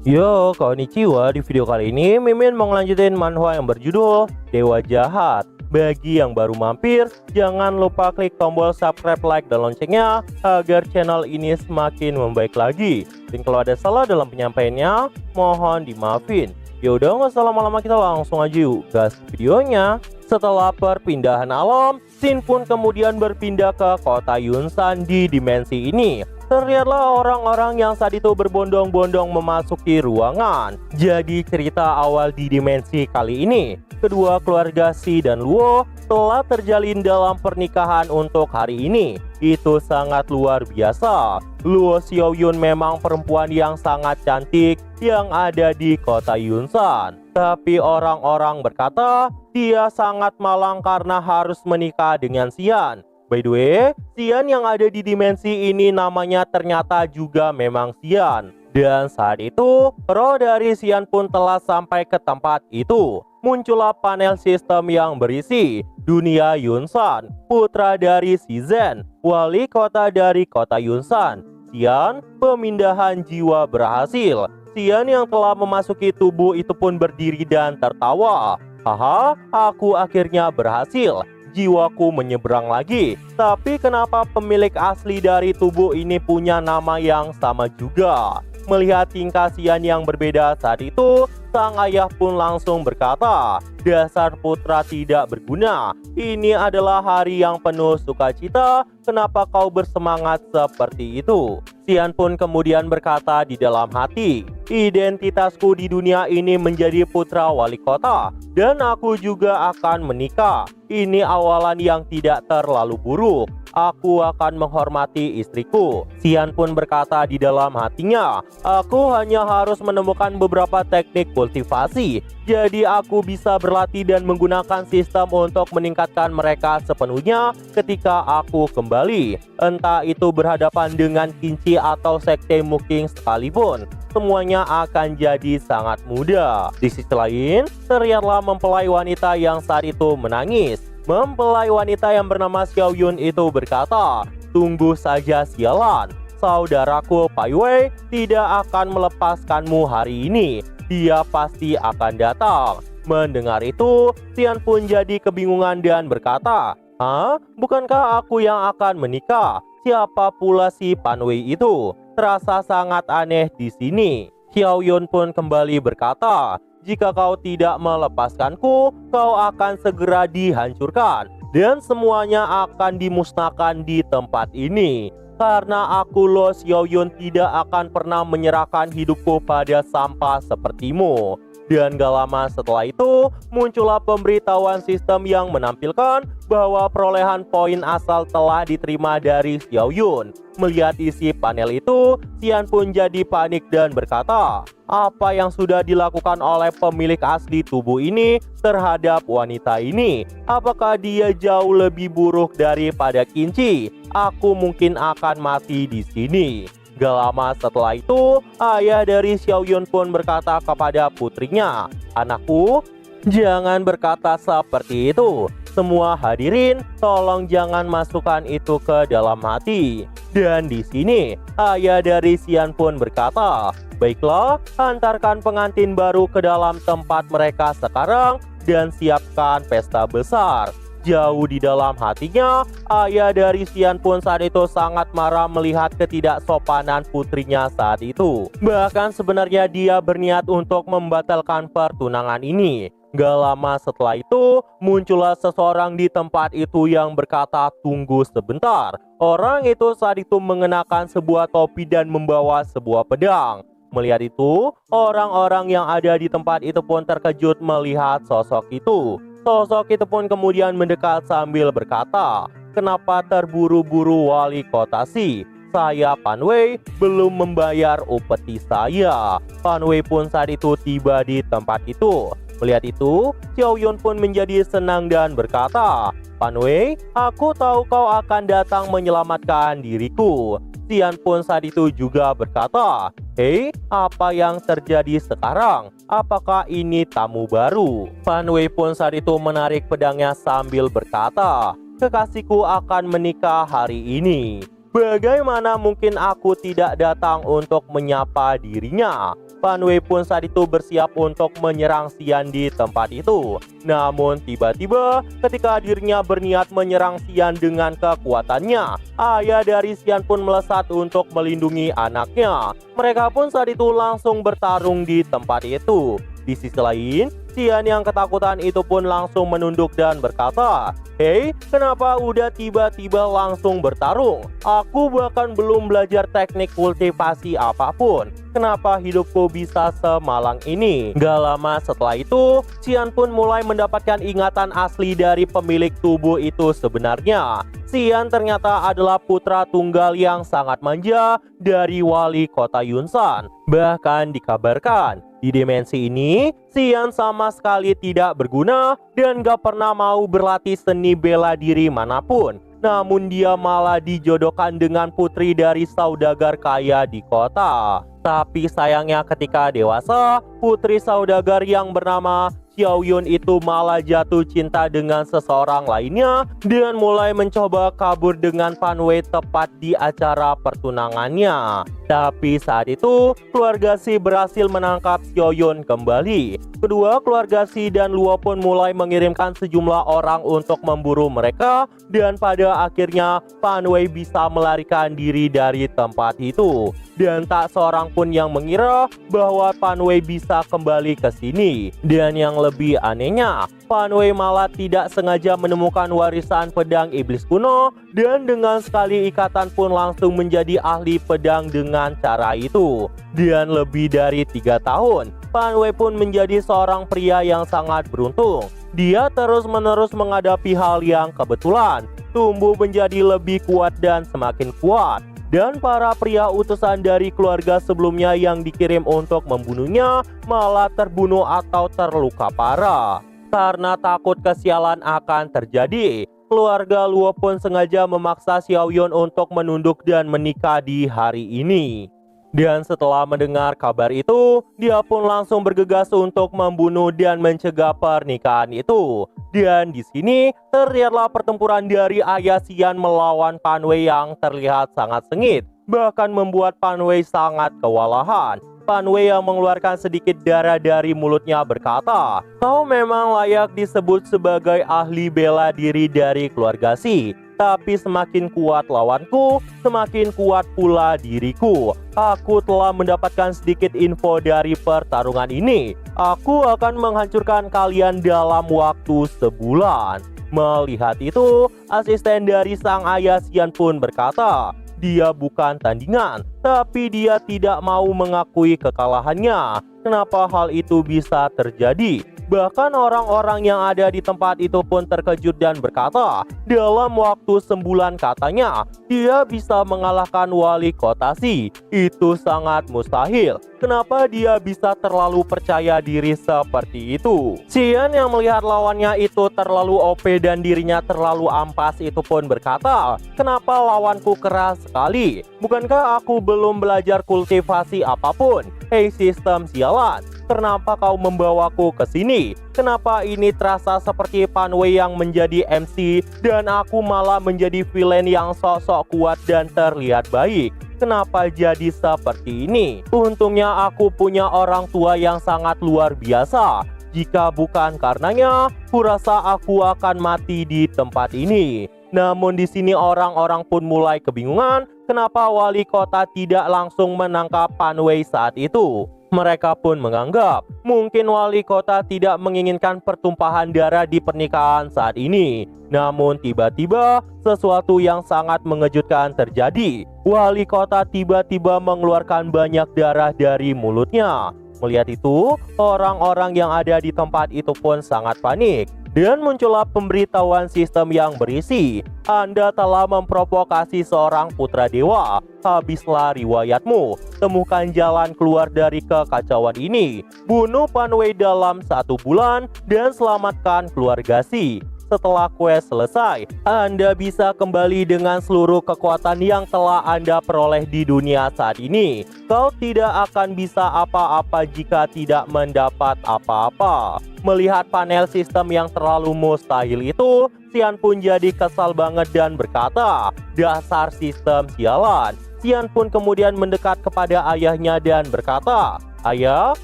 Yo, konnichiwa. Di video kali ini Mimin mau ngelanjutin manhwa yang berjudul Dewa Jahat. Bagi yang baru mampir, jangan lupa klik tombol subscribe, like, dan loncengnya agar channel ini semakin membaik lagi. Dan kalau ada salah dalam penyampaiannya, mohon dimaafin. Yaudah, nggak usah lama-lama, kita langsung aja yuk gas videonya. Setelah perpindahan alam, Shin pun kemudian berpindah ke kota Yunsan di dimensi ini. Terlihatlah orang-orang yang saat itu berbondong-bondong memasuki ruangan. Jadi cerita awal di dimensi kali ini, kedua keluarga Si dan Luo telah terjalin dalam pernikahan untuk hari ini. Itu sangat luar biasa. Luo Xiaoyun memang perempuan yang sangat cantik yang ada di kota Yunsan. Tapi orang-orang berkata dia sangat malang karena harus menikah dengan Xian. By the way, Xian yang ada di dimensi ini namanya ternyata juga memang Xian. Dan saat itu, roh dari Xian pun telah sampai ke tempat itu. Muncullah panel sistem yang berisi dunia Yunsan, putra dari Shizhen, wali kota dari kota Yunsan. Xian, pemindahan jiwa berhasil. Xian yang telah memasuki tubuh itu pun berdiri dan tertawa. Haha, aku akhirnya berhasil. Jiwaku menyeberang lagi. Tapi kenapa pemilik asli dari tubuh ini punya nama yang sama juga? Melihat tingkah Xian yang berbeda saat itu, sang ayah pun langsung berkata, "Dasar putra tidak berguna. Ini adalah hari yang penuh sukacita. Kenapa kau bersemangat seperti itu?" Xian pun kemudian berkata di dalam hati, "Identitasku di dunia ini menjadi putra wali kota, dan aku juga akan menikah. Ini awalan yang tidak terlalu buruk. Aku akan menghormati istriku." Xian pun berkata di dalam hatinya, "Aku hanya harus menemukan beberapa teknik kultivasi. Jadi aku bisa berlatih dan menggunakan sistem untuk meningkatkan mereka sepenuhnya ketika aku kembali. Entah itu berhadapan dengan Kinci atau Sekte Muking sekalipun. Semuanya akan jadi sangat mudah." Di sisi lain, terlihatlah mempelai wanita yang saat itu menangis. Mempelai wanita yang bernama Xiaoyun itu berkata, "Tunggu saja sialan. Saudaraku Pai Wei tidak akan melepaskanmu hari ini. Dia pasti akan datang." Mendengar itu, Xian pun jadi kebingungan dan berkata, "Hah? Bukankah aku yang akan menikah? Siapa pula si Pan Wei itu? Terasa sangat aneh di sini." Xiaoyun pun kembali berkata, "Jika kau tidak melepaskanku, kau akan segera dihancurkan dan semuanya akan dimusnahkan di tempat ini. Karena aku Luo Xiaoyun tidak akan pernah menyerahkan hidupku pada sampah sepertimu." Dan gak lama setelah itu, muncullah pemberitahuan sistem yang menampilkan bahwa perolehan poin asal telah diterima dari Xiaoyun. Melihat isi panel itu, Xian pun jadi panik dan berkata, "Apa yang sudah dilakukan oleh pemilik asli tubuh ini terhadap wanita ini? Apakah dia jauh lebih buruk daripada Kinci? Aku mungkin akan mati di sini." Gak lama setelah itu, ayah dari Xiaoyun pun berkata kepada putrinya, "Anakku, jangan berkata seperti itu. Semua hadirin, tolong jangan masukkan itu ke dalam hati." Dan di sini, ayah dari Xian pun berkata, "Baiklah, antarkan pengantin baru ke dalam tempat mereka sekarang dan siapkan pesta besar." Jauh di dalam hatinya, ayah dari Xian pun saat itu sangat marah melihat ketidaksopanan putrinya saat itu. Bahkan sebenarnya dia berniat untuk membatalkan pertunangan ini. Gak lama setelah itu, muncullah seseorang di tempat itu yang berkata, "Tunggu sebentar." Orang itu saat itu mengenakan sebuah topi dan membawa sebuah pedang. Melihat itu, orang-orang yang ada di tempat itu pun terkejut melihat sosok itu. Sosok itu pun kemudian mendekat sambil berkata, "Kenapa terburu-buru wali kota Si? Saya Pan Wei belum membayar upeti saya." Pan Wei pun saat itu tiba di tempat itu. Melihat itu, Xiaoyun pun menjadi senang dan berkata, "Pan Wei, aku tahu kau akan datang menyelamatkan diriku." Xian pun saat itu juga berkata, "Hei, apa yang terjadi sekarang? Apakah ini tamu baru?" Pan Wei pun saat itu menarik pedangnya sambil berkata, "Kekasihku akan menikah hari ini." Bagaimana mungkin aku tidak datang untuk menyapa dirinya? Fan Wei pun saat itu bersiap untuk menyerang Xian di tempat itu. Namun tiba-tiba ketika dirinya berniat menyerang Xian dengan kekuatannya, ayah dari Xian pun melesat untuk melindungi anaknya. Mereka pun saat itu langsung bertarung di tempat itu. Di sisi lain, Xian yang ketakutan itu pun langsung menunduk dan berkata, "Hei, kenapa udah tiba-tiba langsung bertarung? Aku bahkan belum belajar teknik kultivasi apapun. Kenapa hidupku bisa semalang ini?" Gak lama setelah itu, Xian pun mulai mendapatkan ingatan asli dari pemilik tubuh itu sebenarnya. Xian ternyata adalah putra tunggal yang sangat manja dari wali kota Yunsan. Bahkan dikabarkan, di dimensi ini, Xian sama sekali tidak berguna dan gak pernah mau berlatih seni bela diri manapun. Namun dia malah dijodohkan dengan putri dari saudagar kaya di kota. Tapi sayangnya ketika dewasa, putri saudagar yang bernama Xiao Yun itu malah jatuh cinta dengan seseorang lainnya dan mulai mencoba kabur dengan Fan Wei tepat di acara pertunangannya. Tapi saat itu, keluarga Xi berhasil menangkap Xiao Yun kembali. Kedua keluarga Xi dan Luo pun mulai mengirimkan sejumlah orang untuk memburu mereka dan pada akhirnya Fan Wei bisa melarikan diri dari tempat itu. Dan tak seorang pun yang mengira bahwa Fan Wei bisa kembali ke sini. Dan yang lebih anehnya, Fan Wei malah tidak sengaja menemukan warisan pedang iblis kuno dan dengan sekali ikatan pun langsung menjadi ahli pedang dengan cara itu. Dan lebih dari 3 tahun, Fan Wei pun menjadi seorang pria yang sangat beruntung. Dia terus-menerus menghadapi hal yang kebetulan, tumbuh menjadi lebih kuat dan semakin kuat. Dan para pria utusan dari keluarga sebelumnya yang dikirim untuk membunuhnya malah terbunuh atau terluka parah. Karena takut kesialan akan terjadi, keluarga Luo pun sengaja memaksa Xiao Yun untuk menunduk dan menikah di hari ini. Dan setelah mendengar kabar itu, dia pun langsung bergegas untuk membunuh dan mencegah pernikahan itu. Dan di sini terlihatlah pertempuran dari ayah Xian melawan Fan Wei yang terlihat sangat sengit, bahkan membuat Fan Wei sangat kewalahan. Fan Wei yang mengeluarkan sedikit darah dari mulutnya berkata, "Kau memang layak disebut sebagai ahli bela diri dari keluarga Xi. Tapi semakin kuat lawanku, semakin kuat pula diriku. Aku telah mendapatkan sedikit info dari pertarungan ini. Aku akan menghancurkan kalian dalam waktu sebulan." Melihat itu, asisten dari sang ayah Xian pun berkata, dia bukan tandingan, tapi dia tidak mau mengakui kekalahannya. Kenapa hal itu bisa terjadi? Bahkan orang-orang yang ada di tempat itu pun terkejut dan berkata, dalam waktu sebulan katanya, dia bisa mengalahkan wali kota Xi. Itu sangat mustahil. Kenapa dia bisa terlalu percaya diri seperti itu? Xian yang melihat lawannya itu terlalu OP dan dirinya terlalu ampas itu pun berkata, kenapa lawanku keras sekali? Bukankah aku belum belajar kultivasi apapun? Hei sistem sialan, kenapa kau membawaku ke sini? Kenapa ini terasa seperti Fan Wei yang menjadi MC dan aku malah menjadi villain yang sok-sok kuat dan terlihat baik? Kenapa jadi seperti ini? Untungnya aku punya orang tua yang sangat luar biasa. Jika bukan karenanya, kurasa aku akan mati di tempat ini. Namun di sini orang-orang pun mulai kebingungan kenapa wali kota tidak langsung menangkap Fan Wei saat itu. Mereka pun menganggap mungkin wali kota tidak menginginkan pertumpahan darah di pernikahan saat ini. Namun tiba-tiba sesuatu yang sangat mengejutkan terjadi. Wali kota tiba-tiba mengeluarkan banyak darah dari mulutnya. Melihat itu, orang-orang yang ada di tempat itu pun sangat panik. Dan muncullah pemberitahuan sistem yang berisi, Anda telah memprovokasi seorang putra dewa. Habislah riwayatmu. Temukan jalan keluar dari kekacauan ini. Bunuh Fan Wei dalam 1 bulan dan selamatkan keluarga Xi. Setelah quest selesai, Anda bisa kembali dengan seluruh kekuatan yang telah Anda peroleh di dunia saat ini. Kau tidak akan bisa apa-apa jika tidak mendapat apa-apa. Melihat panel sistem yang terlalu mustahil itu, Xian pun jadi kesal banget dan berkata, "Dasar sistem sialan." Xian pun kemudian mendekat kepada ayahnya dan berkata, "Ayah,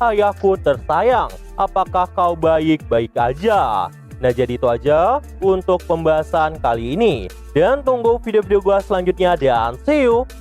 ayahku tersayang, apakah kau baik-baik aja?" Nah, jadi itu aja untuk pembahasan kali ini. Dan tunggu video-video gua selanjutnya dan see you!